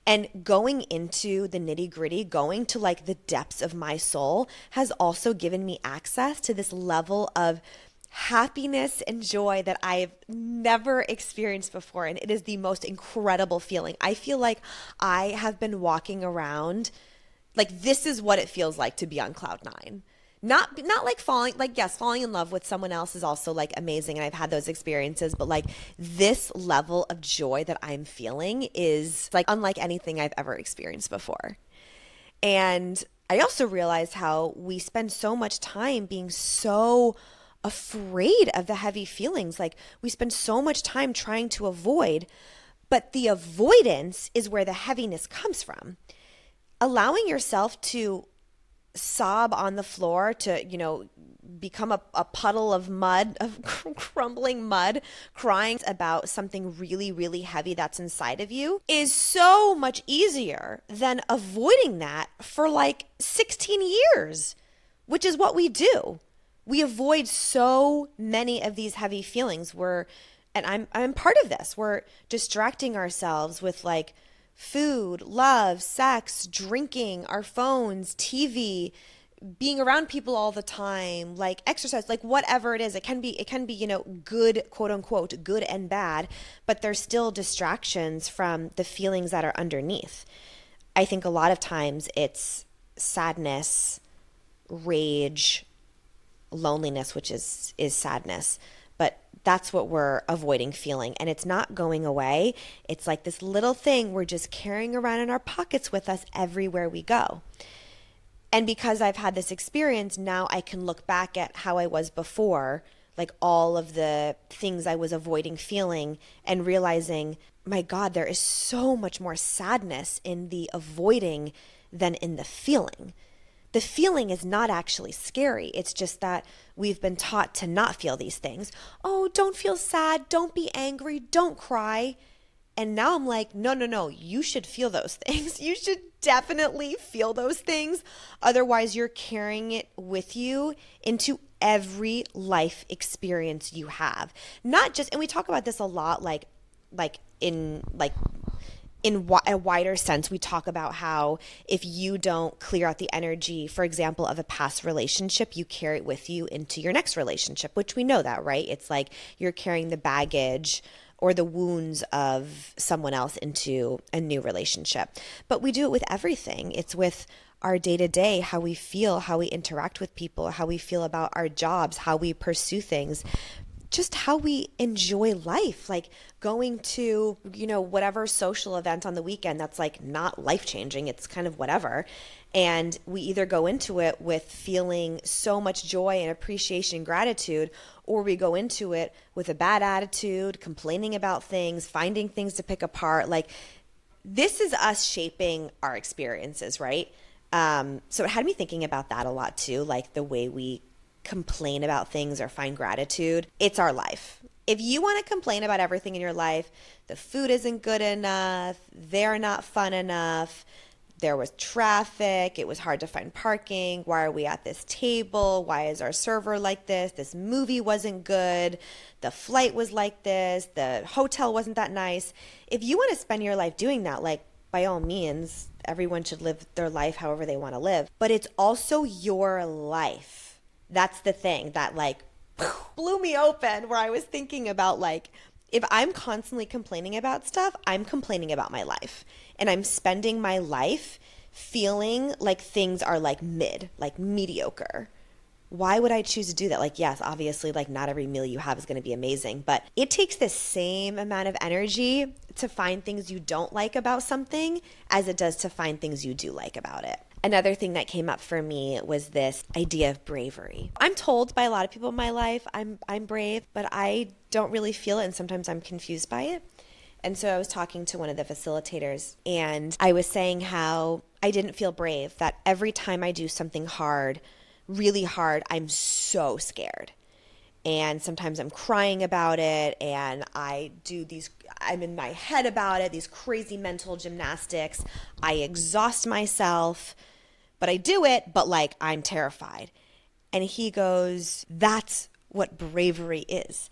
And going into the nitty gritty, going to the depths of my soul has also given me access to this level of happiness and joy that I've never experienced before. And it is the most incredible feeling. I feel like I have been walking around this is what it feels like to be on cloud 9. Not falling, yes, falling in love with someone else is also amazing. And I've had those experiences, but this level of joy that I'm feeling is unlike anything I've ever experienced before. And I also realized how we spend so much time being so afraid of the heavy feelings. We spend so much time trying to avoid, but the avoidance is where the heaviness comes from. Allowing yourself to sob on the floor to, become a puddle of mud, of crumbling mud, crying about something really, really heavy that's inside of you is so much easier than avoiding that for like 16 years, which is what we do. We avoid so many of these heavy feelings. And I'm part of this. We're distracting ourselves with like food, love, sex, drinking, our phones, TV, being around people all the time, like exercise, like whatever it is. It can be, good, quote unquote, good and bad, but there's still distractions from the feelings that are underneath. I think a lot of times it's sadness, rage, loneliness, which is sadness. But that's what we're avoiding feeling. And it's not going away. It's like this little thing we're just carrying around in our pockets with us everywhere we go. And because I've had this experience, now I can look back at how I was before, like all of the things I was avoiding feeling, and realizing, my God, there is so much more sadness in the avoiding than in the feeling. The feeling is not actually scary. It's just that we've been taught to not feel these things. Oh, don't feel sad. Don't be angry. Don't cry. And now I'm like, no. You should feel those things. You should definitely feel those things. Otherwise, you're carrying it with you into every life experience you have. Not just, and we talk about this a lot, in a wider sense, we talk about how if you don't clear out the energy, for example, of a past relationship, you carry it with you into your next relationship, which we know that, right? It's like you're carrying the baggage or the wounds of someone else into a new relationship. But we do it with everything. It's with our day-to-day, how we feel, how we interact with people, how we feel about our jobs, how we pursue things, just how we enjoy life, like going to, whatever social event on the weekend that's like not life-changing, it's kind of whatever. And we either go into it with feeling so much joy and appreciation and gratitude, or we go into it with a bad attitude, complaining about things, finding things to pick apart. Like, this is us shaping our experiences, right? So it had me thinking about that a lot too, like the way we complain about things or find gratitude. It's our life. If you want to complain about everything in your life, the food isn't good enough, they're not fun enough, there was traffic, it was hard to find parking, why are we at this table, why is our server like this movie wasn't good, the flight was like this, the hotel wasn't that nice. If you want to spend your life doing that, like, by all means, everyone should live their life however they want to live, but it's also your life. That's the thing that like blew me open, where I was thinking about, like, if I'm constantly complaining about stuff, I'm complaining about my life, and I'm spending my life feeling like things are like like mediocre. Why would I choose to do that? Like, yes, obviously, like, not every meal you have is going to be amazing, but it takes the same amount of energy to find things you don't like about something as it does to find things you do like about it. Another thing that came up for me was this idea of bravery. I'm told by a lot of people in my life I'm brave, but I don't really feel it, and sometimes I'm confused by it. And so I was talking to one of the facilitators, and I was saying how I didn't feel brave, that every time I do something hard, really hard, I'm so scared. And sometimes I'm crying about it, and I'm in my head about it, these crazy mental gymnastics. I exhaust myself, but I do it, but like, I'm terrified. And he goes, that's what bravery is.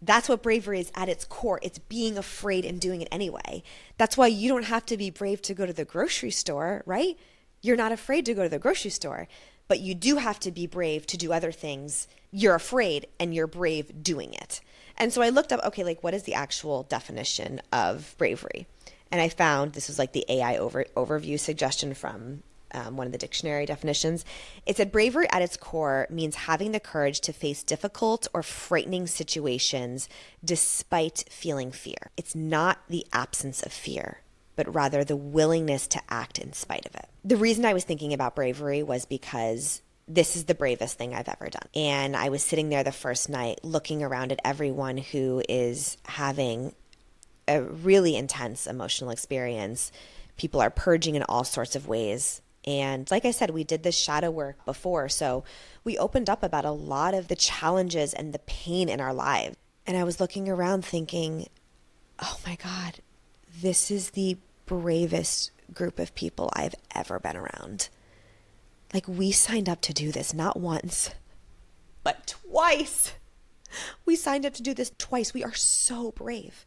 That's what bravery is at its core. It's being afraid and doing it anyway. That's why you don't have to be brave to go to the grocery store, right? You're not afraid to go to the grocery store, but you do have to be brave to do other things. You're afraid and you're brave doing it. And so I looked up, okay, like, what is the actual definition of bravery? And I found, this was like the AI overview suggestion from one of the dictionary definitions. It said bravery at its core means having the courage to face difficult or frightening situations despite feeling fear. It's not the absence of fear, but rather the willingness to act in spite of it. The reason I was thinking about bravery was because this is the bravest thing I've ever done. And I was sitting there the first night looking around at everyone who is having a really intense emotional experience. People are purging in all sorts of ways. And like I said, we did this shadow work before. So we opened up about a lot of the challenges and the pain in our lives. And I was looking around thinking, oh my God, this is the bravest group of people I've ever been around. Like, we signed up to do this not once, but twice. We signed up to do this twice. We are so brave.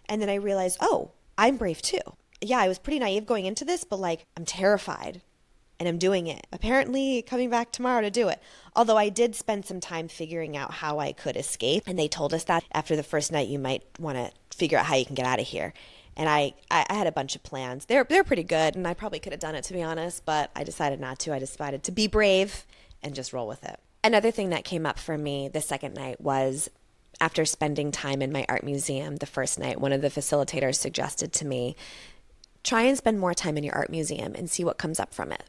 And then I realized, oh, I'm brave too. Yeah, I was pretty naive going into this, but like, I'm terrified and I'm doing it. Apparently coming back tomorrow to do it. Although I did spend some time figuring out how I could escape. And they told us that after the first night, you might want to figure out how you can get out of here. And I had a bunch of plans. They're pretty good, and I probably could have done it, to be honest, but I decided not to. I decided to be brave and just roll with it. Another thing that came up for me the second night was, after spending time in my art museum the first night, one of the facilitators suggested to me, try and spend more time in your art museum and see what comes up from it.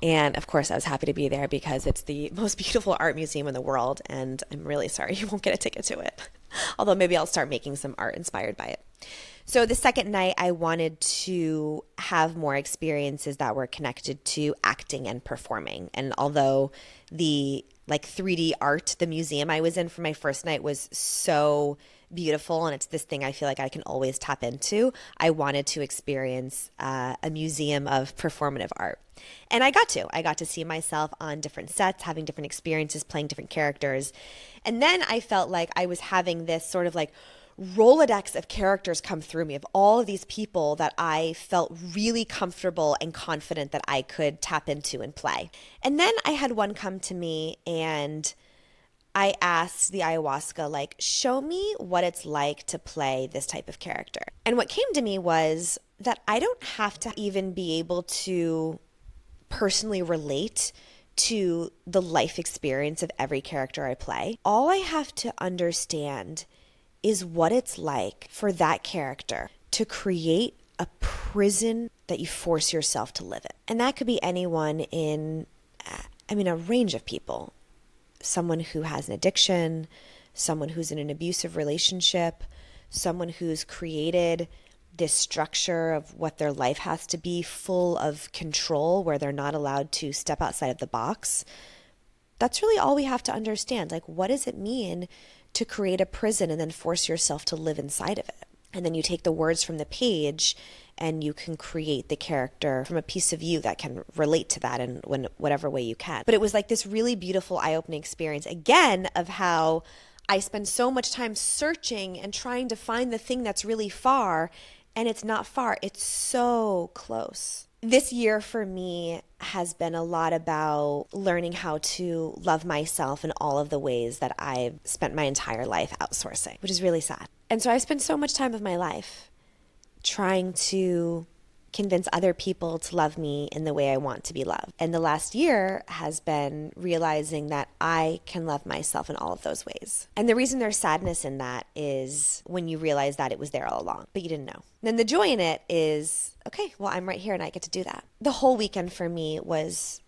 And of course, I was happy to be there because it's the most beautiful art museum in the world, and I'm really sorry you won't get a ticket to it. Although maybe I'll start making some art inspired by it. So the second night, I wanted to have more experiences that were connected to acting and performing. And although the 3D art, the museum I was in for my first night was so beautiful, and it's this thing I feel like I can always tap into, I wanted to experience a museum of performative art. And I got to see myself on different sets, having different experiences, playing different characters. And then I felt like I was having this sort of like Rolodex of characters come through me, of all of these people that I felt really comfortable and confident that I could tap into and play. And then I had one come to me, and I asked the ayahuasca, like, show me what it's like to play this type of character. And what came to me was that I don't have to even be able to personally relate to the life experience of every character I play. All I have to understand is what it's like for that character to create a prison that you force yourself to live in. And that could be anyone in, a range of people. Someone who has an addiction, someone who's in an abusive relationship, someone who's created this structure of what their life has to be, full of control, where they're not allowed to step outside of the box. That's really all we have to understand. Like, what does it mean to create a prison and then force yourself to live inside of it? And then you take the words from the page and you can create the character from a piece of you that can relate to that in whatever way you can. But it was like this really beautiful eye-opening experience, again, of how I spend so much time searching and trying to find the thing that's really far, and it's not far. It's so close. This year for me has been a lot about learning how to love myself in all of the ways that I've spent my entire life outsourcing, which is really sad. And so I spent so much time of my life trying to convince other people to love me in the way I want to be loved. And the last year has been realizing that I can love myself in all of those ways. And the reason there's sadness in that is when you realize that it was there all along, but you didn't know. And then the joy in it is, okay, well, I'm right here and I get to do that. The whole weekend for me was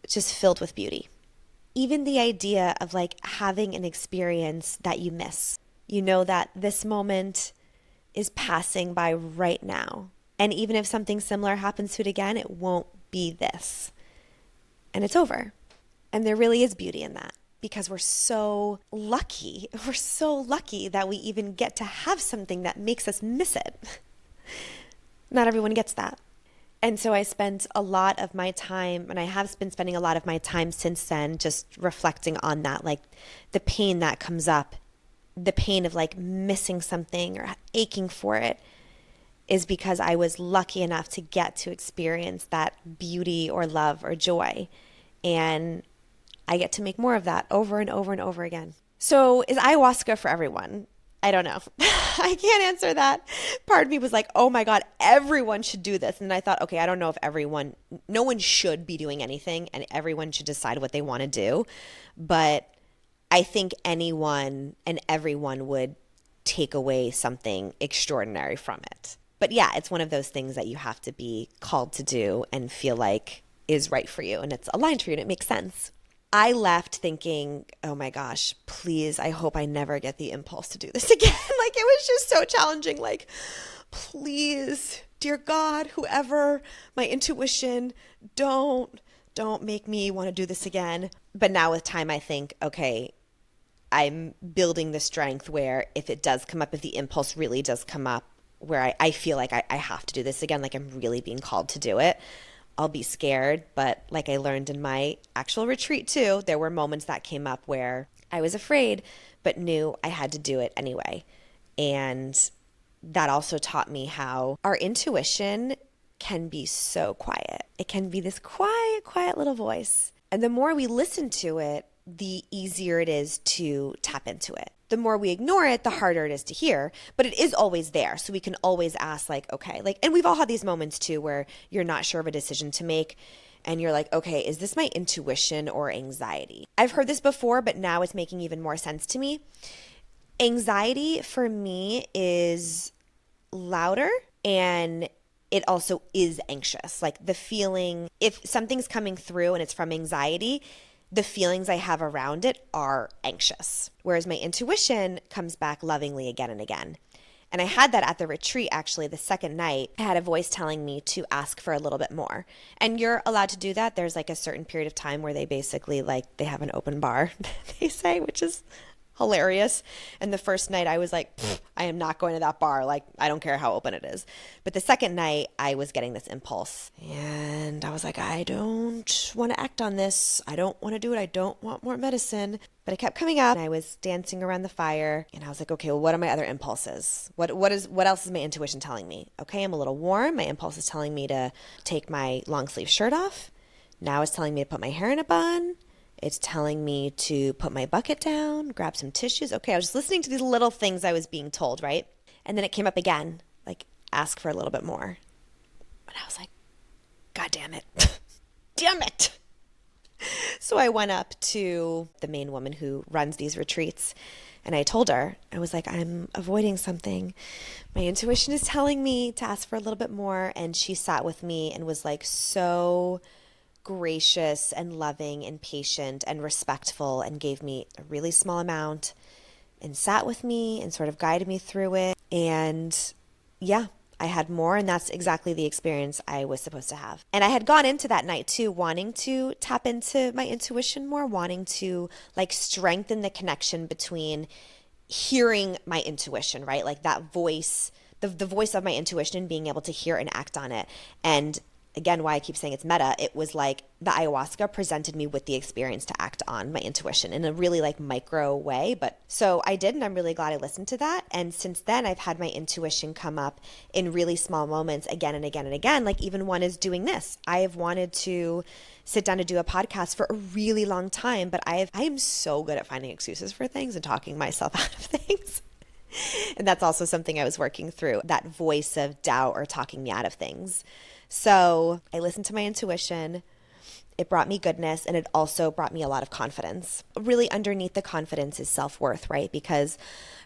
just filled with beauty. Even the idea of like having an experience that you miss. You know that this moment is passing by right now. And even if something similar happens to it again, it won't be this. And it's over. And there really is beauty in that, because we're so lucky. We're so lucky that we even get to have something that makes us miss it. Not everyone gets that. And so I spent a lot of my time, and I have been spending a lot of my time since then, just reflecting on that, like the pain that comes up, the pain of like missing something or aching for it, is because I was lucky enough to get to experience that beauty or love or joy. And I get to make more of that over and over and over again. So is ayahuasca for everyone? I don't know. I can't answer that. Part of me was like, oh my God, everyone should do this. And I thought, okay, I don't know if no one should be doing anything, and everyone should decide what they want to do. But I think anyone and everyone would take away something extraordinary from it. But yeah, it's one of those things that you have to be called to do and feel like is right for you, and it's aligned for you and it makes sense. I left thinking, oh my gosh, please, I hope I never get the impulse to do this again. Like, it was just so challenging. Like, please dear God, whoever, my intuition, don't make me want to do this again. But now with time, I think, okay, I'm building the strength where if it does come up, if the impulse really does come up, where I feel like I have to do this again, like I'm really being called to do it, I'll be scared. But like I learned in my actual retreat too, there were moments that came up where I was afraid, but knew I had to do it anyway. And that also taught me how our intuition can be so quiet. It can be this quiet, quiet little voice. And the more we listen to it, the easier it is to tap into it. The more we ignore it, the harder it is to hear, but it is always there. So we can always ask like, okay, like, and we've all had these moments too where you're not sure of a decision to make and you're like, okay, is this my intuition or anxiety? I've heard this before, but now it's making even more sense to me. Anxiety for me is louder and it also is anxious. Like the feeling, if something's coming through and it's from anxiety, the feelings I have around it are anxious. Whereas my intuition comes back lovingly again and again. And I had that at the retreat, actually, the second night. I had a voice telling me to ask for a little bit more. And you're allowed to do that. There's like a certain period of time where they basically they have an open bar, they say, which is hilarious. And the first night I was like, I am not going to that bar. Like, I don't care how open it is. But the second night I was getting this impulse and I was like, I don't want to act on this. I don't want to do it. I don't want more medicine. But it kept coming up and I was dancing around the fire and I was like, okay, well, what are my other impulses? What else is my intuition telling me? Okay, I'm a little warm. My impulse is telling me to take my long sleeve shirt off. Now it's telling me to put my hair in a bun. It's telling me to put my bucket down, grab some tissues. Okay, I was just listening to these little things I was being told, right? And then it came up again, like ask for a little bit more. And I was like, God damn it. Damn it. So I went up to the main woman who runs these retreats and I told her, I was like, I'm avoiding something. My intuition is telling me to ask for a little bit more. And she sat with me and was like so gracious and loving and patient and respectful and gave me a really small amount and sat with me and sort of guided me through it. And yeah, I had more, and that's exactly the experience I was supposed to have. And I had gone into that night too, wanting to tap into my intuition more, wanting to like strengthen the connection between hearing my intuition, right? Like that voice, the voice of my intuition and being able to hear and act on it. And again, why I keep saying it's meta, it was like the ayahuasca presented me with the experience to act on my intuition in a really like micro way. But so I did, and I'm really glad I listened to that. And since then, I've had my intuition come up in really small moments again and again and again. Like even one is doing this. I have wanted to sit down to do a podcast for a really long time, but I am so good at finding excuses for things and talking myself out of things. And that's also something I was working through, that voice of doubt or talking me out of things. So I listened to my intuition. It brought me goodness, and it also brought me a lot of confidence. Really underneath the confidence is self-worth, right? Because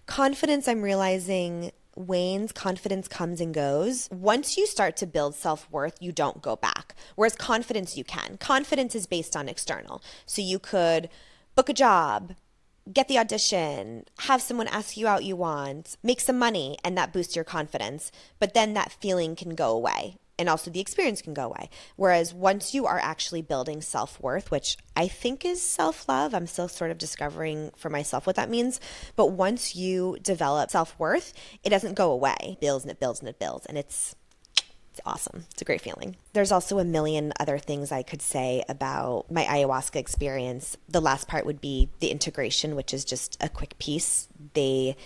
confidence, I'm realizing, wanes. Confidence comes and goes. Once you start to build self-worth, you don't go back. Whereas confidence, you can. Confidence is based on external. So you could book a job, get the audition, have someone ask you out you want, make some money, and that boosts your confidence. But then that feeling can go away. And also the experience can go away. Whereas once you are actually building self-worth, which I think is self-love, I'm still sort of discovering for myself what that means. But once you develop self-worth, it doesn't go away. It builds and it builds and it builds. And it's awesome. It's a great feeling. There's also a million other things I could say about my ayahuasca experience. The last part would be the integration, which is just a quick piece. They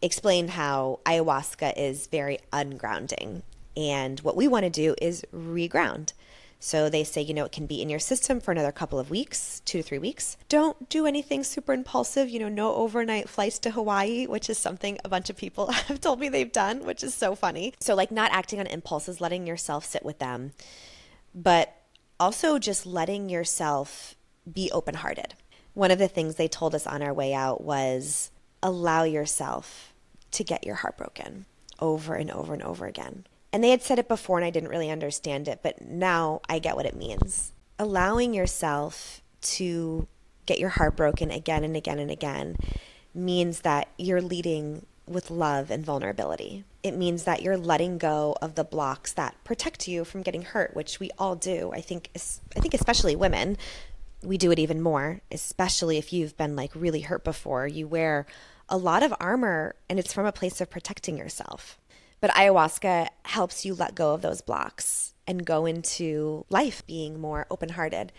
explain how ayahuasca is very ungrounding. And what we want to do is reground. So they say, it can be in your system for another couple of weeks, 2 to 3 weeks. Don't do anything super impulsive, no overnight flights to Hawaii, which is something a bunch of people have told me they've done, which is so funny. So like not acting on impulses, letting yourself sit with them, but also just letting yourself be open-hearted. One of the things they told us on our way out was allow yourself to get your heart broken over and over and over again. And they had said it before and I didn't really understand it, but now I get what it means. Allowing yourself to get your heart broken again and again and again means that you're leading with love and vulnerability. It means that you're letting go of the blocks that protect you from getting hurt, which we all do. I think especially women, we do it even more, especially if you've been like really hurt before. You wear a lot of armor and it's from a place of protecting yourself. But ayahuasca helps you let go of those blocks and go into life being more open-hearted.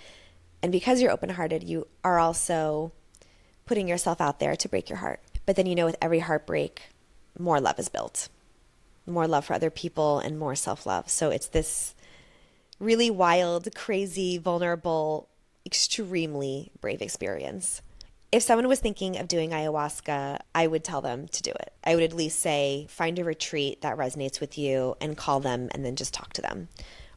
And because you're open-hearted, you are also putting yourself out there to break your heart. But then with every heartbreak, more love is built. More love for other people and more self-love. So it's this really wild, crazy, vulnerable, extremely brave experience. If someone was thinking of doing ayahuasca, I would tell them to do it. I would at least say, find a retreat that resonates with you and call them and then just talk to them.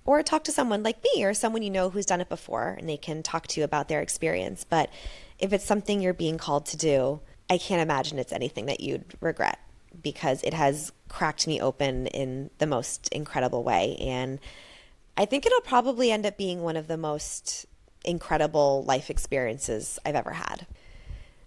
Or talk to someone like me or someone who's done it before and they can talk to you about their experience. But if it's something you're being called to do, I can't imagine it's anything that you'd regret, because it has cracked me open in the most incredible way. And I think it'll probably end up being one of the most incredible life experiences I've ever had.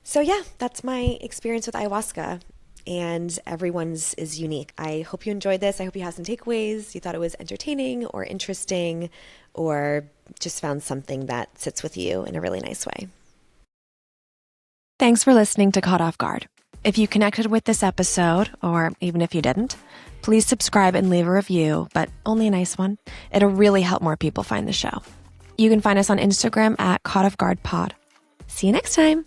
So yeah, that's my experience with ayahuasca, and everyone's is unique. I hope you enjoyed this. I hope you had some takeaways. You thought it was entertaining or interesting, or just found something that sits with you in a really nice way. Thanks for listening to Caught Off Guard. If you connected with this episode, or even if you didn't, please subscribe and leave a review, but only a nice one. It'll really help more people find the show. You can find us on Instagram at Caught Off Guard Pod. See you next time.